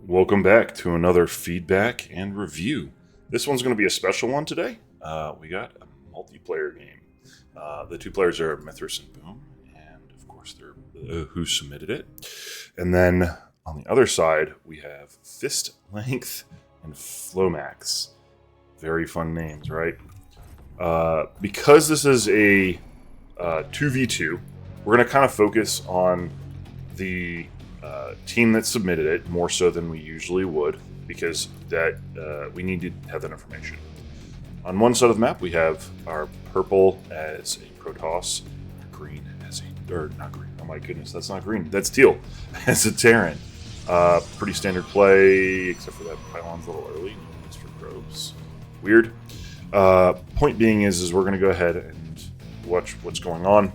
Welcome back to another feedback and review. This one's going to be a special one today. We got a multiplayer game. The two players are Mithras and Boom, and of course they're who submitted it. And then on the other side, we have FistLength and Flomax. Very fun names, right? Because this is a 2v2, we're going to kind of focus on the team that submitted it more so than we usually would, because that we need to have that information. On one side of the map, we have our purple as a Protoss, green as a, or not green, oh my goodness, that's not green, that's teal, as a Terran. Pretty standard play, except for that pylon's a little early, it's for probes. Weird. Point being is we're going to go ahead and watch what's going on.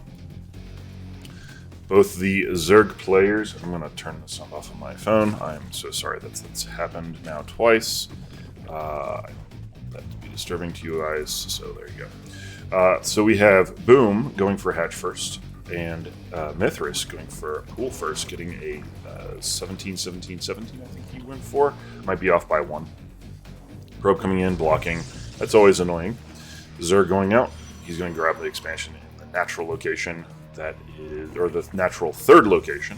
Both the Zerg players, I'm going to turn this off on my phone. I'm so sorry that's happened now twice. That would be disturbing to you guys, so there you go. So we have Boom going for hatch first, and Mithras going for pool first, getting a 17, 17, 17, I think he went for. Might be off by one. Probe coming in, blocking. That's always annoying. Zerg going out. He's going to grab the expansion in the natural location. That is, or the natural third location,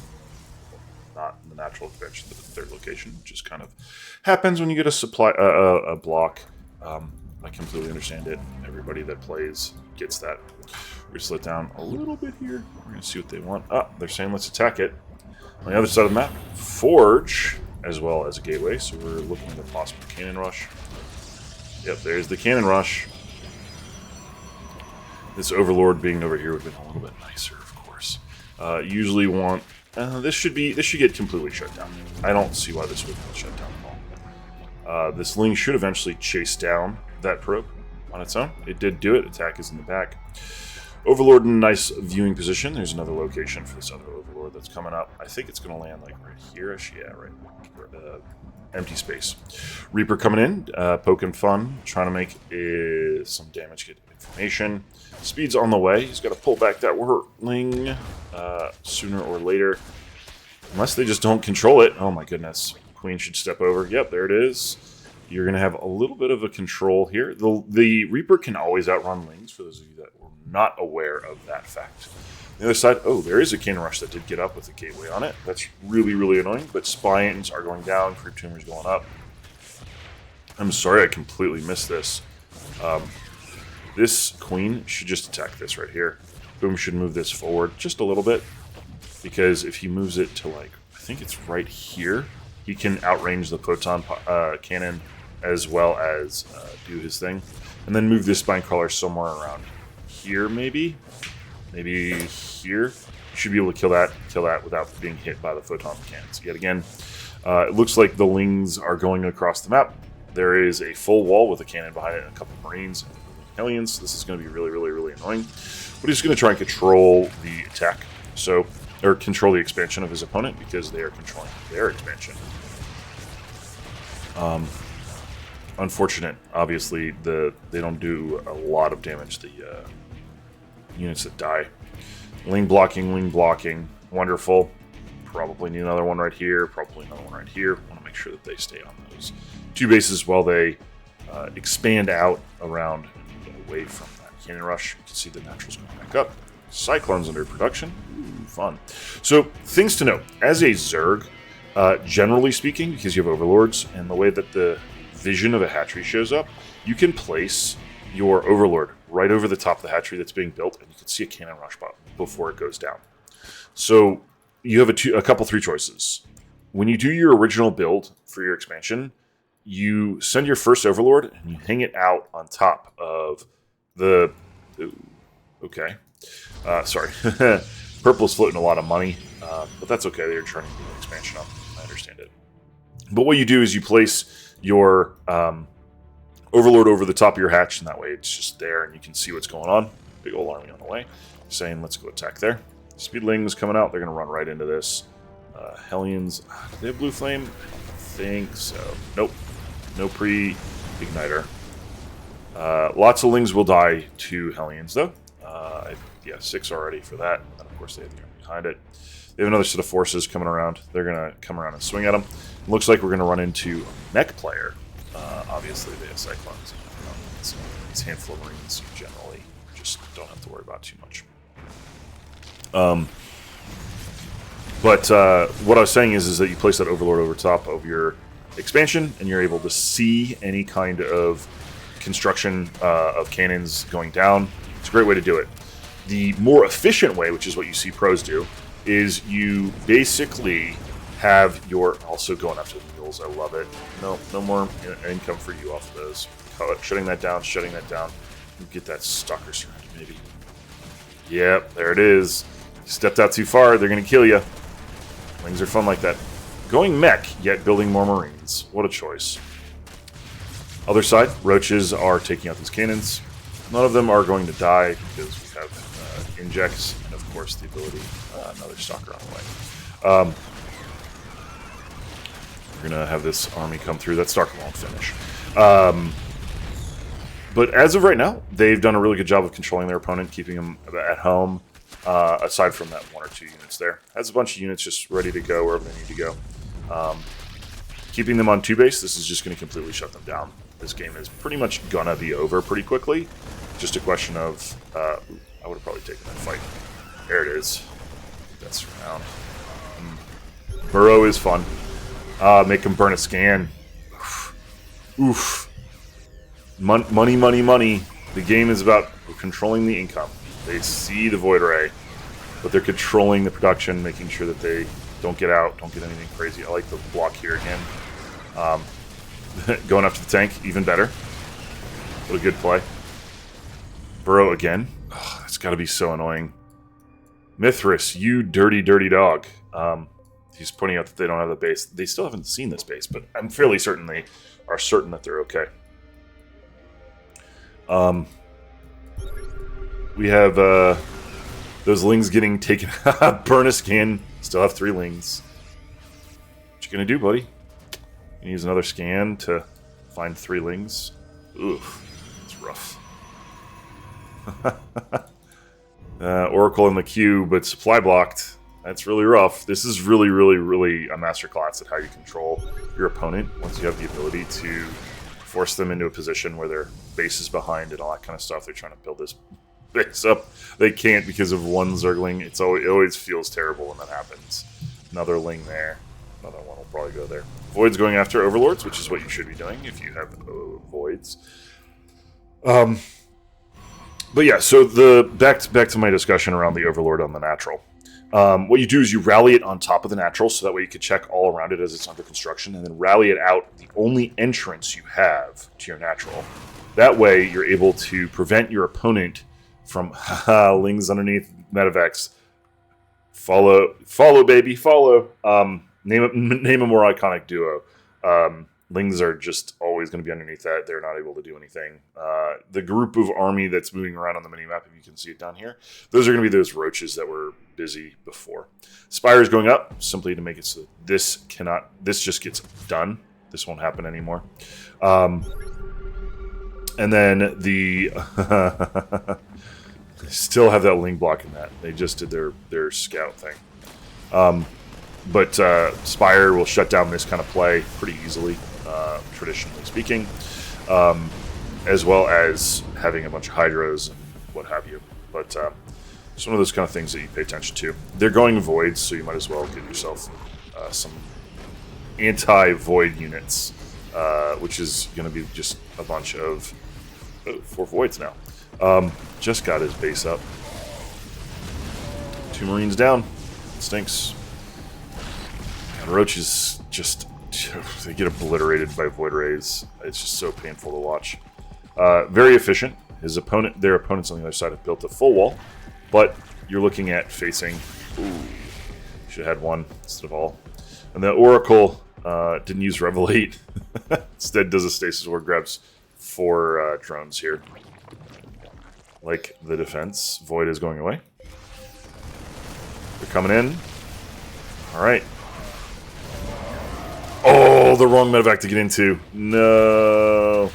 not the natural expansion, but the third location, which just kind of happens when you get a supply, a block. I completely understand it. Everybody that plays gets that. We're just let down a little bit here. We're going to see what they want. They're saying let's attack it. On the other side of the map, Forge, as well as a gateway. So we're looking at a possible cannon rush. Yep, there's the cannon rush. This Overlord being over here would have been a little bit nicer, of course. Usually want... this should get completely shut down. I don't see why this would get shut down at all. This Ling should eventually chase down that probe on its own. It did do it. Attack is in the back. Overlord in a nice viewing position. There's another location for this other Overlord that's coming up. I think it's going to land like right here-ish. Yeah, right. Empty space. Reaper coming in, poking fun, trying to make some damage, get information. Speed's on the way. He's got to pull back that Ling sooner or later. Unless they just don't control it. Oh my goodness. Queen should step over. Yep, there it is. You're going to have a little bit of a control here. The Reaper can always outrun Lings, for those of you that were not aware of that fact. The other side, oh, there is a cannon rush that did get up with a gateway on it. That's really, really annoying, but spines are going down, creep tumors going up. I'm sorry I completely missed this. This Queen should just attack this right here. Boom should move this forward just a little bit, because if he moves it to, like, I think it's right here, he can outrange the Proton cannon as well as do his thing. And then move this spine crawler somewhere around here, maybe? Maybe here. You should be able to kill that without being hit by the photon cannons. Yet again, it looks like the Lings are going across the map. There is a full wall with a cannon behind it and a couple of Marines and Hellions. This is going to be really, really, really annoying. But he's going to try and control the attack, or control the expansion of his opponent, because they are controlling their expansion. Unfortunate. Obviously, they don't do a lot of damage. The units that die. Ling blocking. Wonderful. Probably need another one right here. Probably another one right here. Want to make sure that they stay on those two bases while they expand out around and get away from that cannon rush. You can see the naturals going back up. Cyclones under production. Ooh, fun. So, things to note. As a Zerg, generally speaking, because you have Overlords, and the way that the vision of a hatchery shows up, you can place your Overlord right over the top of the hatchery that's being built, and you can see a cannon rush before it goes down. So you have three choices. When you do your original build for your expansion, you send your first Overlord and you hang it out on top of the... okay. Sorry. Purple is floating a lot of money, but that's okay. They're trying to get the expansion up. I understand it. But what you do is you place your Overlord over the top of your hatch, and that way it's just there and you can see what's going on. Big old army on the way. Saying, let's go attack there. Speedlings coming out. They're going to run right into this. Hellions. Do they have blue flame? I don't think so. Nope. No pre-igniter. Lots of Lings will die to Hellions, though. Yeah, 6 already for that. And of course, they have the army behind it. They have another set of forces coming around. They're going to come around and swing at them. Looks like we're going to run into a mech player. Obviously, they have Cyclones. These handful of Marines generally just don't have to worry about too much. But what I was saying is that you place that Overlord over top of your expansion, and you're able to see any kind of construction of cannons going down. It's a great way to do it. The more efficient way, which is what you see pros do, is you basically have your... Also going after the mules, I love it. No more income for you off of those. Shutting that down, shutting that down. You get that stalker surrounded, maybe. Yep, there it is. You stepped out too far, they're going to kill you. Things are fun like that. Going mech, yet building more Marines. What a choice. Other side, roaches are taking out these cannons. None of them are going to die because we have injects and, of course, the ability. Another stalker on the way. We're going to have this army come through. That stalker won't finish. But as of right now, they've done a really good job of controlling their opponent, keeping them at home, aside from that 1 or 2 units there. Has a bunch of units just ready to go wherever they need to go. Keeping them on 2 base, this is just going to completely shut them down. This game is pretty much going to be over pretty quickly. Just a question of... I would have probably taken that fight. There it is. That's around. Burrow is fun. Make them burn a scan. Oof. Money, money, money. The game is about controlling the income. They see the Void Ray, but they're controlling the production, making sure that they don't get out, don't get anything crazy. I like the block here again. Going after the tank, even better. What a good play. Burrow again. Oh, that's got to be so annoying. Mithras, you dirty, dirty dog. He's pointing out that they don't have the base. They still haven't seen this base, but I'm fairly certain they are certain that they're okay. We have those lings getting taken out. Burn a scan. Still have 3 lings. What you gonna do, buddy? You use another scan to find 3 lings. Oof, that's rough. Oracle in the queue, but supply blocked. That's really rough. This is really, really, really a masterclass at how you control your opponent once you have the ability to force them into a position where their base is behind and all that kind of stuff. They're trying to build this base up. They can't because of 1 Zergling. It always feels terrible when that happens. Another Ling there. Another one will probably go there. Void's going after Overlords, which is what you should be doing if you have Voids. But yeah, so back to my discussion around the Overlord on the natural. What you do is you rally it on top of the natural, so that way you can check all around it as it's under construction, and then rally it out the only entrance you have to your natural. That way, you're able to prevent your opponent from lings underneath medevacs. Follow, baby, follow. Name a more iconic duo. Lings are just always going to be underneath that. They're not able to do anything. The group of army that's moving around on the minimap, if you can see it down here, those are going to be those roaches that were busy before. Spire is going up simply to make it so that this just gets done. This won't happen anymore. And then the still have that Ling blocking that. They just did their scout thing. But Spire will shut down this kind of play pretty easily, traditionally speaking, as well as having a bunch of Hydras and what have you. But it's one of those kind of things that you pay attention to. They're going Voids, so you might as well get yourself some anti-Void units, which is going to be just a bunch of 4 Voids now. Just got his base up. 2 Marines down. Stinks. And Roaches just, they get obliterated by Void Rays. It's just so painful to watch. Very efficient. Their opponents on the other side have built a full wall, but you're looking at facing... Ooh, should have had 1 instead of all. And the Oracle didn't use Revelate. Instead does a Stasis Ward, grabs 4 drones here. Like the defense. Void is going away. They're coming in. Alright. Oh, the wrong medevac to get into. No.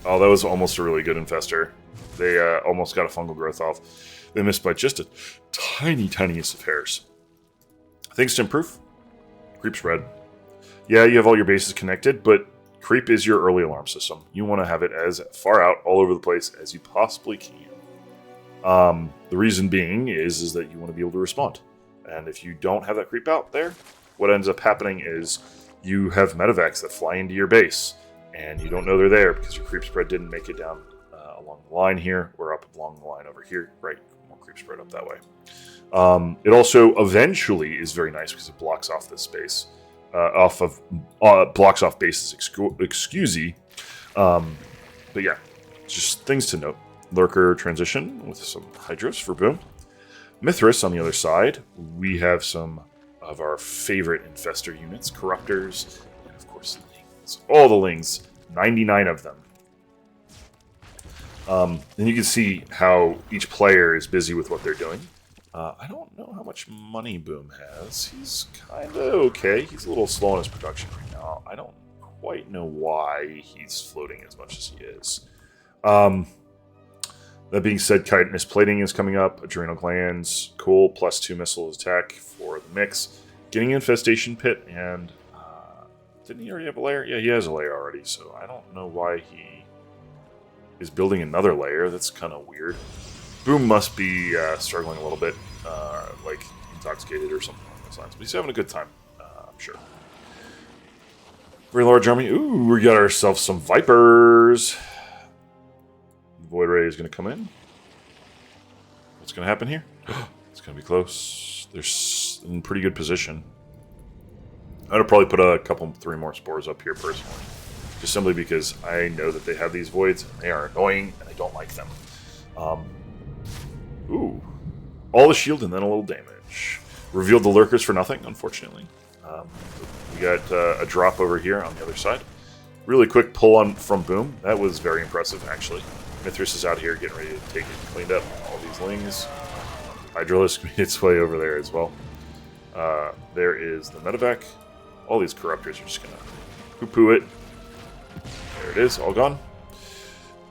Oh, that was almost a really good infester. They almost got a fungal growth off. They missed by just a tiniest of hairs. Things to improve. Creep spread. Yeah, you have all your bases connected, but creep is your early alarm system. You want to have it as far out all over the place as you possibly can. The reason being is that you want to be able to respond. And if you don't have that creep out there, what ends up happening is you have medevacs that fly into your base, and you don't know they're there because your creep spread didn't make it down along the line here, or up along the line over here. Right, more creep spread up that way. It also eventually is very nice because it blocks off this space, blocks off bases. Excuse. But yeah, just things to note. Lurker transition with some Hydros for boom. Mithras on the other side, we have some of our favorite infestor units, Corruptors, and of course Lings. All the Lings, 99 of them. And you can see how each player is busy with what they're doing. I don't know how much money Boom has. He's kind of okay. He's a little slow in his production right now. I don't quite know why he's floating as much as he is. That being said, chitinous plating is coming up. Adrenal glands, cool. +2 missile attack for the mix. Getting infestation pit, and didn't he already have a layer? Yeah, he has a layer already, so I don't know why he is building another layer. That's kind of weird. Boom must be struggling a little bit, like intoxicated or something along those lines. But he's having a good time, I'm sure. Very large army. Ooh, we got ourselves some Vipers. Void Ray is going to come in. What's going to happen here? It's going to be close. They're in pretty good position. I'd probably put a couple, 3 more spores up here personally. Just simply because I know that they have these voids, and they are annoying, and I don't like them. Ooh. All the shield and then a little damage. Revealed the lurkers for nothing, unfortunately. We got a drop over here on the other side. Really quick pull on from Boom. That was very impressive, actually. Mithras is out here getting ready to take it cleaned up. All these Lings. Hydralisk made its way over there as well. There is the medevac. All these Corruptors are just going to poo-poo it. There it is, all gone.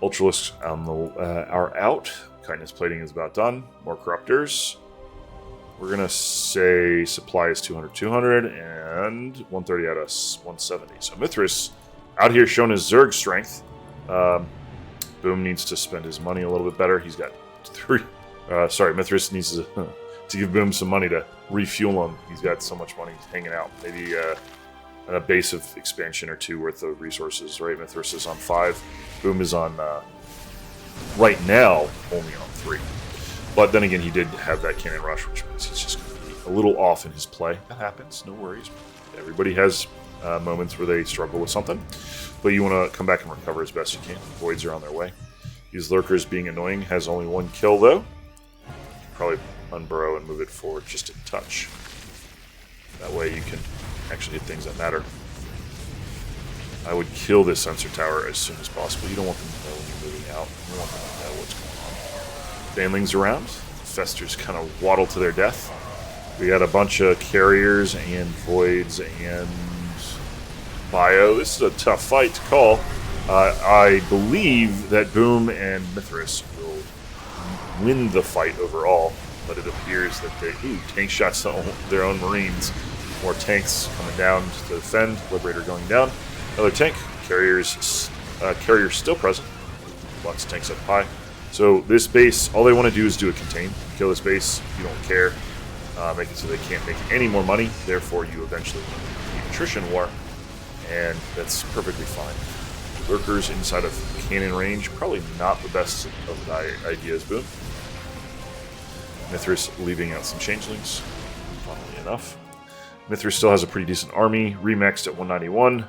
Ultralisks are out. Kindness plating is about done. More Corruptors. We're going to say supply is 200, and 130 out of 170. So Mithras out here showing his Zerg strength. Boom needs to spend his money a little bit better. He's got 3... Mithras needs to give Boom some money to refuel him. He's got so much money hanging out. Maybe a base of expansion or 2 worth of resources, right? Mithras is on 5. Boom is on, right now, only on 3. But then again, he did have that cannon rush, which means he's just going to be a little off in his play. That happens, no worries. Everybody has moments where they struggle with something. But you want to come back and recover as best you can. Voids are on their way. These lurkers being annoying, has only 1 kill though. Probably unburrow and move it forward just a touch. That way you can actually hit things that matter. I would kill this sensor tower as soon as possible. You don't want them to know when you're moving out. You want them to know what's going on. Banlings around. Festers kind of waddle to their death. We got a bunch of carriers and voids and bio. This is a tough fight to call. I believe that Boom and Mithras will win the fight overall, but it appears that they... Ooh, tank shots to their own Marines. More tanks coming down to defend. Liberator going down. Another tank. Carriers still present. Lots of tanks up high. So this base, all they want to do is do a contain. Kill this base. You don't care. Make it so they can't make any more money. Therefore, you eventually win the attrition war. And that's perfectly fine. Lurkers inside of cannon range, probably not the best of the ideas, Boom. Mithras leaving out some changelings, funnily enough. Mithras still has a pretty decent army, remaxed at 191.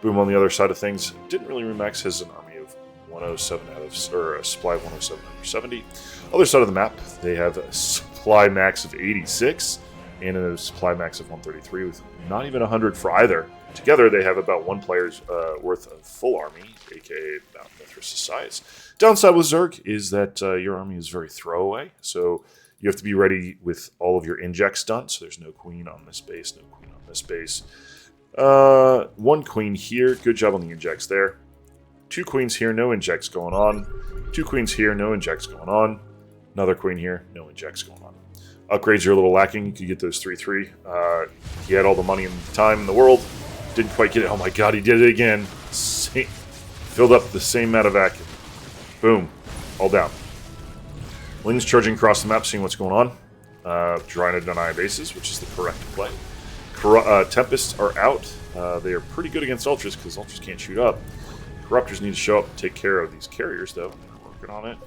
Boom on the other side of things didn't really remax, has an army of 107 out of, or a supply of 107 out of 70. Other side of the map, they have a supply max of 86 and a supply max of 133 with not even 100 for either. Together, they have about 1 player's worth of full army, aka about Mithras' size. Downside with Zerg is that your army is very throwaway, so you have to be ready with all of your injects done. So there's no queen on this base, no queen on this base. 1 queen here, good job on the injects there. 2 queens here, no injects going on. 2 queens here, no injects going on. Another queen here. No injects going on. Upgrades are a little lacking. You could get those 3/3. He had all the money and time in the world. Didn't quite get it. Oh my god, he did it again. Filled up the same amount of vacuum. Boom. All down. Ling's charging across the map, seeing what's going on. Trying to deny bases, which is the correct play. Tempests are out. They are pretty good against Ultras because Ultras can't shoot up. Corruptors need to show up and take care of these carriers, though. They're working on it.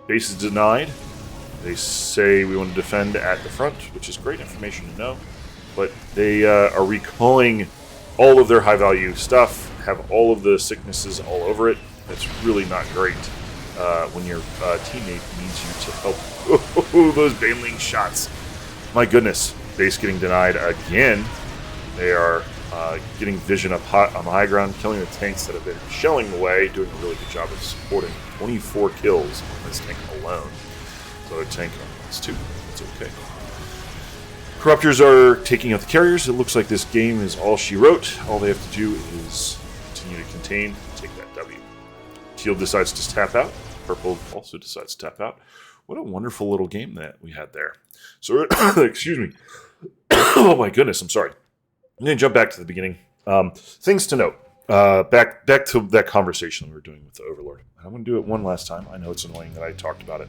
Base is denied. They say we want to defend at the front, which is great information to know. But they are recalling all of their high-value stuff, have all of the sicknesses all over it. That's really not great when your teammate needs you to help. Oh, those Baneling shots. My goodness. Base getting denied again. They are getting vision up hot on the high ground, killing the tanks that have been shelling away, doing a really good job of supporting. 24 kills on this tank alone. So the tank is 2. That's okay. Corruptors are taking out the carriers. It looks like this game is all she wrote. All they have to do is continue to contain and take that W. Teal decides to tap out. Purple also decides to tap out. What a wonderful little game that we had there. So, excuse me. Oh my goodness, I'm sorry. I'm going to jump back to the beginning. Things to note. Back to that conversation we were doing with the Overlord. I'm going to do it one last time. I know it's annoying that I talked about it.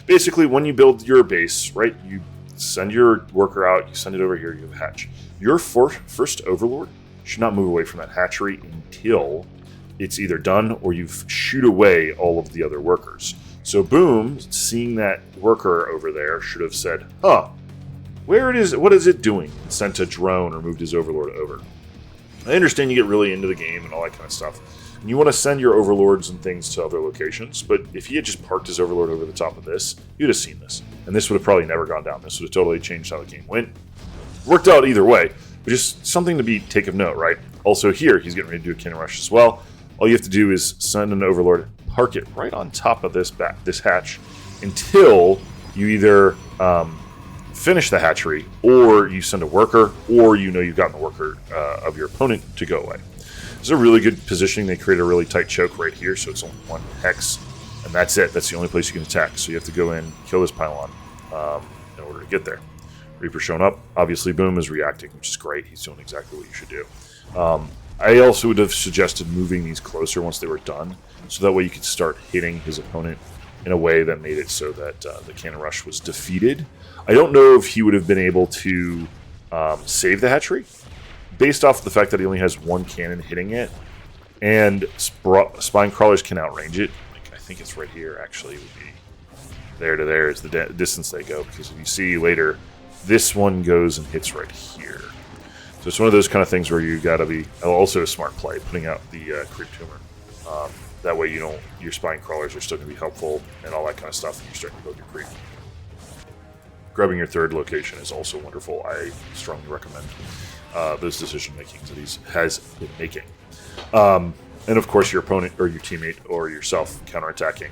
Basically, when you build your base, right, you send your worker out, you send it over here, you have a hatch. Your first Overlord should not move away from that hatchery until it's either done or you shoot away all of the other workers. So Boom, seeing that worker over there, should have said, huh, what is it doing? And sent a drone or moved his Overlord over. I understand you get really into the game and all that kind of stuff. And you want to send your Overlords and things to other locations, but if he had just parked his Overlord over the top of this, you'd have seen this. And this would have probably never gone down. This would have totally changed how the game went. Worked out either way, but just something to take of note, right? Also here, he's getting ready to do a cannon rush as well. All you have to do is send an Overlord, park it right on top of this hatch until you either finish the hatchery, or you send a worker, or you've gotten the worker of your opponent to go away. This is a really good positioning. They create a really tight choke right here, so it's only one hex, and that's it. That's the only place you can attack. So you have to go in, kill this pylon in order to get there. Reaper showing up. Obviously, Boom is reacting, which is great. He's doing exactly what you should do. I also would have suggested moving these closer once they were done, so that way you could start hitting his opponent in a way that made it so that the cannon rush was defeated. I don't know if he would have been able to save the hatchery, based off the fact that he only has one cannon hitting it, and spine crawlers can outrange it. Like, I think it's right here, actually, would be there to there is the distance they go, because if you see later, this one goes and hits right here. So it's one of those kind of things where you got to be also a smart play, putting out the creep tumor. That way your spine crawlers are still going to be helpful and all that kind of stuff, and you're starting to build your creep. Grabbing your third location is also wonderful. I strongly recommend those decision makings that he has been making. And of course, your opponent or your teammate or yourself counterattacking,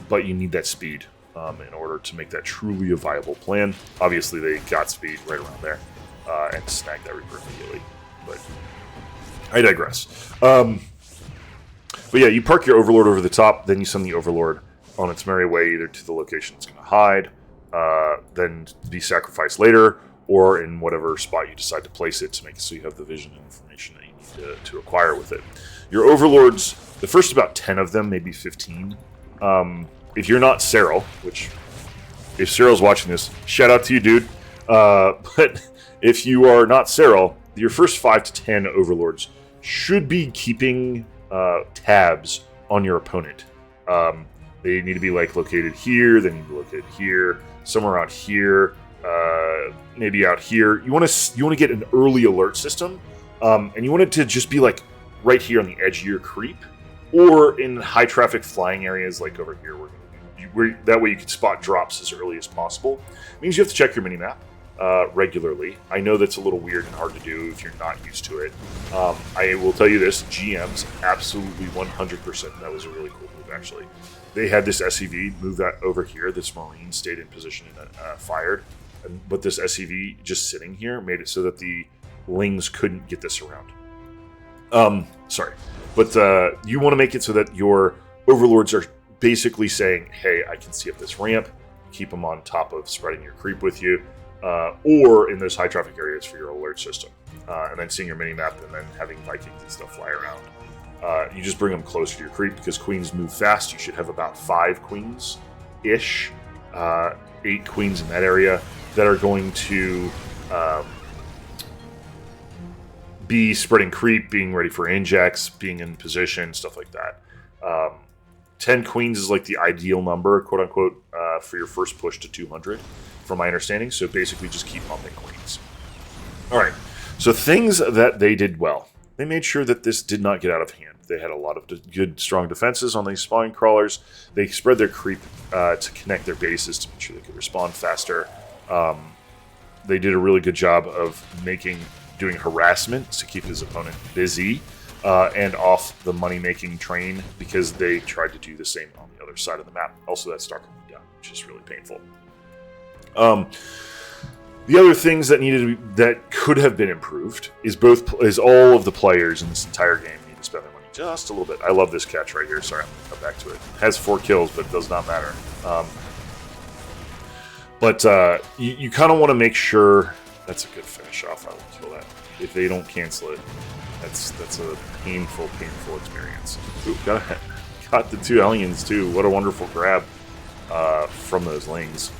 but you need that speed in order to make that truly a viable plan. Obviously, they got speed right around there and snagged that Reaper immediately, but I digress. But yeah, you park your Overlord over the top, then you send the Overlord on its merry way either to the location it's going to hide, then be sacrificed later, or in whatever spot you decide to place it to make it so you have the vision and information that you need to acquire with it. Your Overlords, the first about 10 of them, maybe 15. If you're not Cyril, which, if Cyril's watching this, shout out to you, dude. But if you are not Cyril, your first 5 to 10 Overlords should be keeping tabs on your opponent. They need to be located here, they need to be located here, somewhere out here, maybe out here. You want to get an early alert system, and you want it to just be right here on the edge of your creep, or in high traffic flying areas like over here, where that way you can spot drops as early as possible. It means you have to check your minimap regularly. I know that's a little weird and hard to do if you're not used to it. I will tell you this, GMs absolutely 100%. That was a really cool move, actually. They had this SCV move that over here. This Marine stayed in position and fired. But this SCV just sitting here made it so that the Lings couldn't get this around. Sorry. But you want to make it so that your Overlords are basically saying, hey, I can see up this ramp. keep them on top of spreading your creep with you, or in those high traffic areas for your alert system. And then seeing your mini map and then having Vikings and stuff fly around. You just bring them closer to your creep because queens move fast. You should have about 5 queens-ish, 8 queens in that area that are going to be spreading creep, being ready for injects, being in position, stuff like that. 10 queens is like the ideal number, quote unquote, for your first push to 200, from my understanding. So basically just keep pumping queens. All right. So things that they did well. They made sure that this did not get out of hand. They had a lot of good, strong defenses on these spawning crawlers. They spread their creep to connect their bases to make sure they could respond faster. They did a really good job of doing harassment to keep his opponent busy and off the money-making train, because they tried to do the same on the other side of the map. Also, that stalker moved down, which is really painful. The other things that could have been improved is all of the players in this entire game need to spend their money just a little bit. I love this catch right here. Sorry, I'm going to come back to it. Has 4 kills, but it does not matter. You kind of want to make sure that's a good finish off. I will kill that. If they don't cancel it, that's a painful experience. Ooh, got the 2 aliens too. What a wonderful grab from those lings.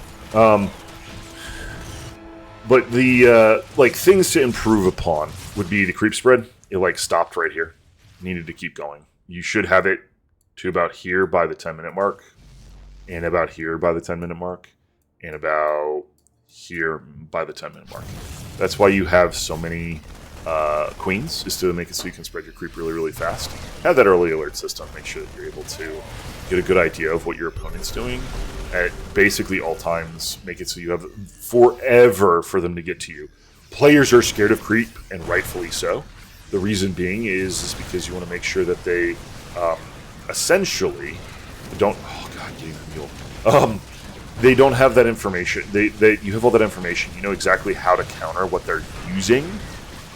But the things to improve upon would be the creep spread. It stopped right here. Needed to keep going. You should have it to about here by the 10-minute mark, and about here by the 10-minute mark, and about here by the 10-minute mark. That's why you have so many queens, is to make it so you can spread your creep really, really fast. Have that early alert system. Make sure that you're able to get a good idea of what your opponent's doing at basically all times. Make it so you have forever for them to get to you. Players are scared of creep, and rightfully so. The reason being is because you want to make sure that they essentially don't... Oh, God, getting the mule. They don't have that information. You have all that information. You know exactly how to counter what they're using,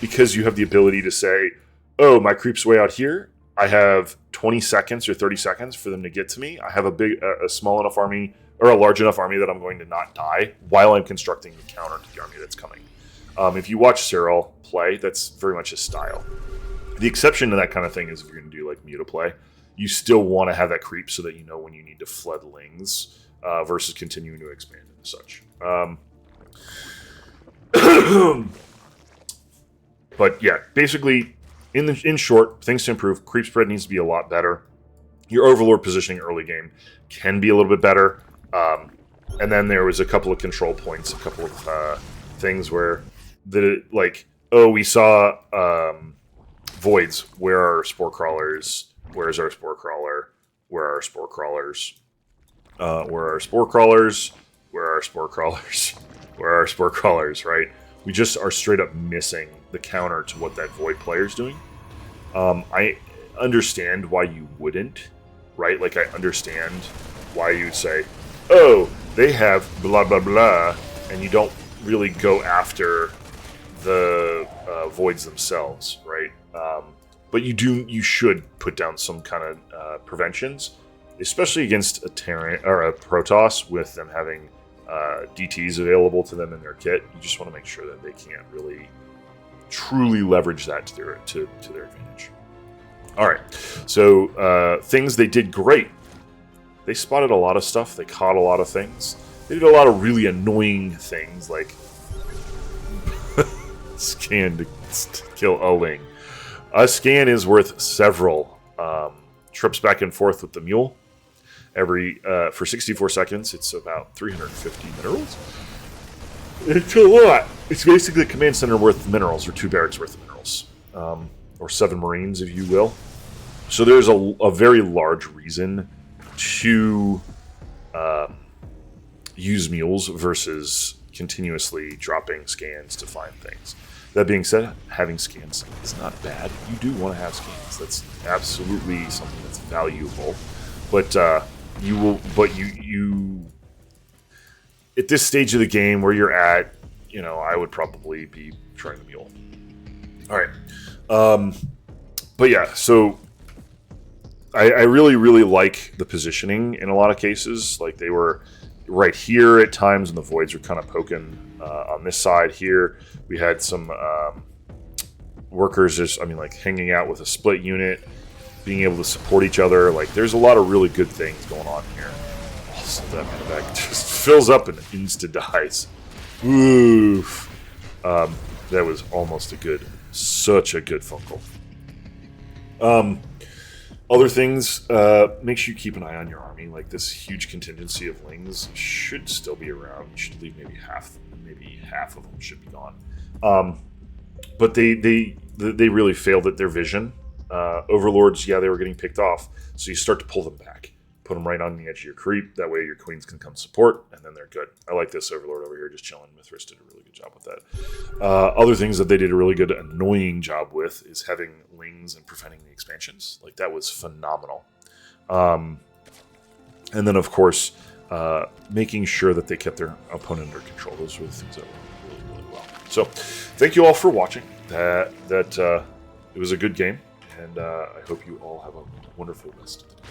because you have the ability to say, oh, my creep's way out here. I have 20 seconds or 30 seconds for them to get to me. I have a small enough army, or a large enough army, that I'm going to not die while I'm constructing the counter to the army that's coming. If you watch Cyril play, that's very much his style. The exception to that kind of thing is if you're going to do like Muta play, you still want to have that creep so that you know when you need to flood lings versus continuing to expand and such. But yeah, basically, in short, things to improve. Creep spread needs to be a lot better. Your Overlord positioning early game can be a little bit better. And then there was a couple of control points, a couple of things where we saw voids. Where are our spore crawlers? Where's our spore crawler? Where are our spore crawlers? Where are our spore crawlers? Where are our spore crawlers? Where are our spore crawlers, right? We just are straight up missing the counter to what that void player is doing. I understand why you wouldn't, right? Like, I understand why you'd say, oh, they have blah, blah, blah, and you don't really go after the voids themselves, right? But you should put down some kind of preventions, especially against a Terran or a Protoss with them having DTs available to them in their kit. You just want to make sure that they can't really truly leverage that to their advantage. All right, so things they did great. They spotted a lot of stuff. They caught a lot of things. They did a lot of really annoying things, like scan to kill a ling. A scan is worth several trips back and forth with the mule. For 64 seconds, it's about 350 minerals. It's a lot. It's basically a command center worth of minerals, or 2 barracks worth of minerals, or 7 marines, if you will. So there's a very large reason to use mules versus continuously dropping scans to find things. That being said, having scans is not bad. You do want to have scans. That's absolutely something that's valuable. But you at this stage of the game where you're at, I would probably be trying the mule. All right. But yeah, so I really, really like the positioning in a lot of cases. Like, they were right here at times when the voids were kind of poking on this side here. We had some workers just, I mean, like hanging out with a split unit, being able to support each other. Like, there's a lot of really good things going on here. Also, that medevac just fills up and insta-dies. Oof. That was almost such a good Funkel. Other things, make sure you keep an eye on your army. Like, this huge contingency of Lings should still be around. You should leave maybe half of them should be gone. But they really failed at their vision. Overlords, yeah, they were getting picked off. So you start to pull them back. Put them right on the edge of your creep. That way your queens can come support, and then they're good. I like this Overlord over here just chilling. Mithras did a really good job with that. Other things that they did a really good, annoying job with is having Lings and preventing the expansions. Like, that was phenomenal. And then, of course, making sure that they kept their opponent under control. Those were the things that were really, really well. So, thank you all for watching. It was a good game, and I hope you all have a wonderful rest of the day.